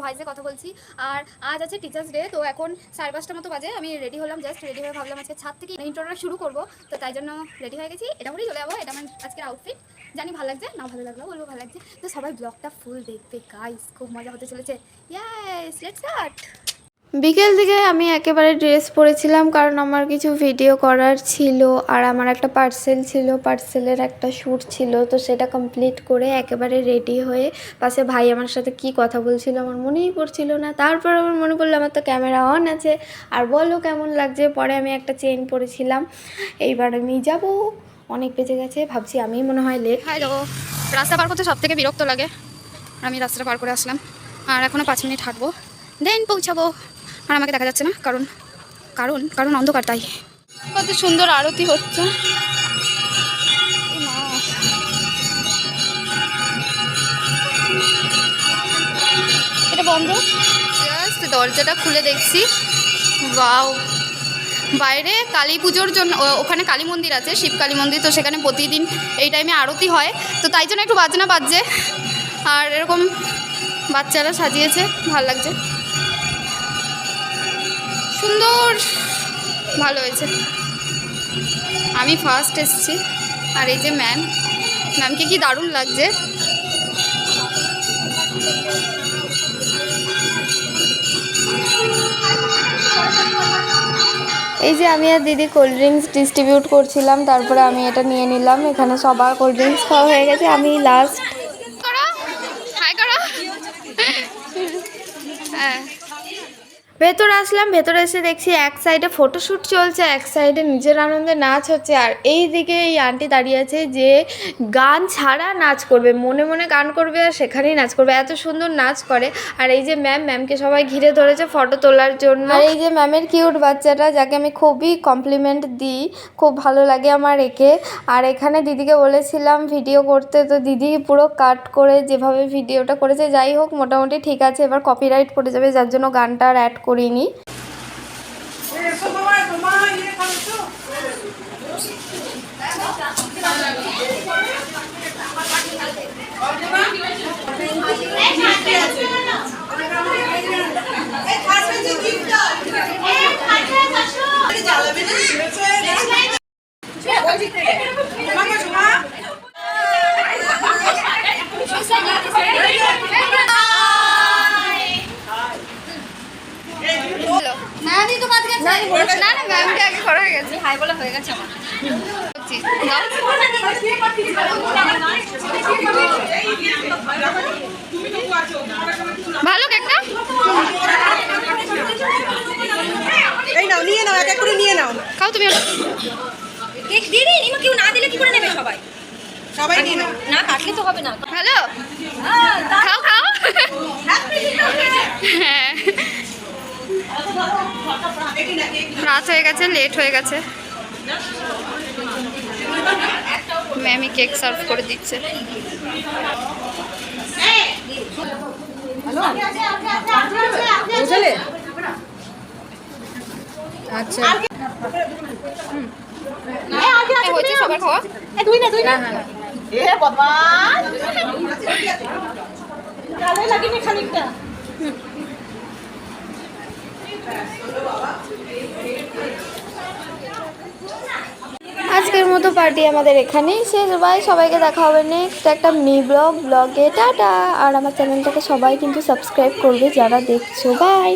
ভয়েসে কথা বলছি। আর আজ আছে টিচার্স ডে, তো এখন 5:30 মতো বাজে। আমি রেডি হলাম, জাস্ট রেডি হয়ে ভাবলাম আজকে ছাদ থেকে ইন্ট্রোটা শুরু করবো, তো তাই জন্য রেডি হয়ে গেছি। এটা করেই চলে যাবো। এটা আমার আজকের আউটফিট। জানি ভালো লাগছে, না ভালো লাগলো বলবো ভালো লাগছে। তো সবাই ব্লগটা ফুল দেখবে গাইস, খুব মজা হতে চলেছে। Yes, let's start. বিকেল দিকে আমি একেবারে ড্রেস পরেছিলাম, কারণ আমার কিছু ভিডিও করার ছিল আর আমার একটা পার্সেল ছিল, পার্সেলের একটা শ্যুট ছিল। তো সেটা কমপ্লিট করে একেবারে রেডি হয়ে পাশে ভাই আমার সাথে কি কথা বলছিল আমার মনেই পড়ছিল না। তারপর আমার মনে পড়লো আমার তো ক্যামেরা অন আছে। আর বলো কেমন লাগছে। পরে আমি একটা চেইন পরেছিলাম। এইবার আমি যাব, অনেক বেজে গেছে, ভাবছি আমি মনে হয় লেট। হ্যালো, রাস্তা পার করতে সব থেকে বিরক্ত লাগে। আমি রাস্তাটা পার করে আসলাম, আর এখনও 5 মিনিট হাঁটবো, দেন পৌঁছাবো। আর আমাকে দেখা যাচ্ছে না, কারণ কারণ কারণ অন্ধকার। তাই কত সুন্দর আরতি হচ্ছে। এটা বন্ধ, জাস্ট দরজাটা খুলে দেখছি। ওয়াও, বাইরে কালী পুজোর জন্য ওখানে কালী মন্দির আছে, শিব কালী মন্দির। তো সেখানে প্রতিদিন এই টাইমে আরতি হয়, তো তাই জন্য একটু বাজনা বাজছে। আর এরকম বাচ্চারা সাজিয়েছে, ভাল লাগছে, সুন্দর, ভালো হয়েছে। আমি ফার্স্ট এসেছি, আর এই যে ম্যামকে কি দারুণ লাগছে। এই যে আমি আর দিদি কোল্ড ড্রিঙ্কস ডিস্ট্রিবিউট করছিলাম, তারপরে আমি এটা নিয়ে নিলাম। এখানে সবার কোল্ড ড্রিঙ্কস খাওয়া হয়ে গেছে, আমি লাস্ট। হাই করো। হ্যাঁ, ভেতরে আসলাম। ভেতরে এসে দেখছি এক সাইডে ফটোশ্যুট চলছে, এক সাইডে নিজের আনন্দে নাচ হচ্ছে। আর এই দিকে এই আন্টি দাঁড়িয়ে আছে যে গান ছাড়া নাচ করবে, মনে মনে গান করবে আর সেখানেই নাচ করবে, এত সুন্দর নাচ করে। আর এই যে ম্যামকে সবাই ঘিরে ধরেছে ফটো তোলার জন্য। আর এই যে ম্যামের কিউট বাচ্চাটা, যাকে আমি খুবই কমপ্লিমেন্ট দিই, খুব ভালো লাগে আমার একে। আর এখানে দিদিকে বলেছিলাম ভিডিও করতে, তো দিদি পুরো কাট করে যেভাবে ভিডিওটা করেছে, যাই হোক মোটামুটি ঠিক আছে। এবার কপিরাইট পড়ে যাবে, যার জন্য গানটা আর অ্যাড করিনি। না না, ম্যামকে আগে করা হয়ে গেছে, হাই বলা হয়ে গেছে আমার। ভালো কেকটা, এই নাও, নিয়ে নাও, এক এক করে নিয়ে নাও। খাও তুমি। কেক দিয়ে দিই, নিমা কেউ না দিলে কি করে নেবে সবাই? সবাই নিয়ে নাও। না কাটলে তো হবে না। হ্যালো, খাও খাও। হ্যাঁ, রাত হয়ে গেছে, লেট হয়ে গেছে। ম্যামই কেক সার্ভ করে দিচ্ছে। বুঝলে? আচ্ছা, হয়েছে সবার খাওয়া? তুই না এ বাবা কালে লাগিনি খানিকটা। আজকের মতো পার্টি আমাদের এখানেই শেষ। বাই, সবাইকে দেখা হবে নেক্সট একটা ব্লগে। টাটা। আর আমার চ্যানেলটাকে সবাই কিন্তু সাবস্ক্রাইব করবে যারা দেখছো। বাই।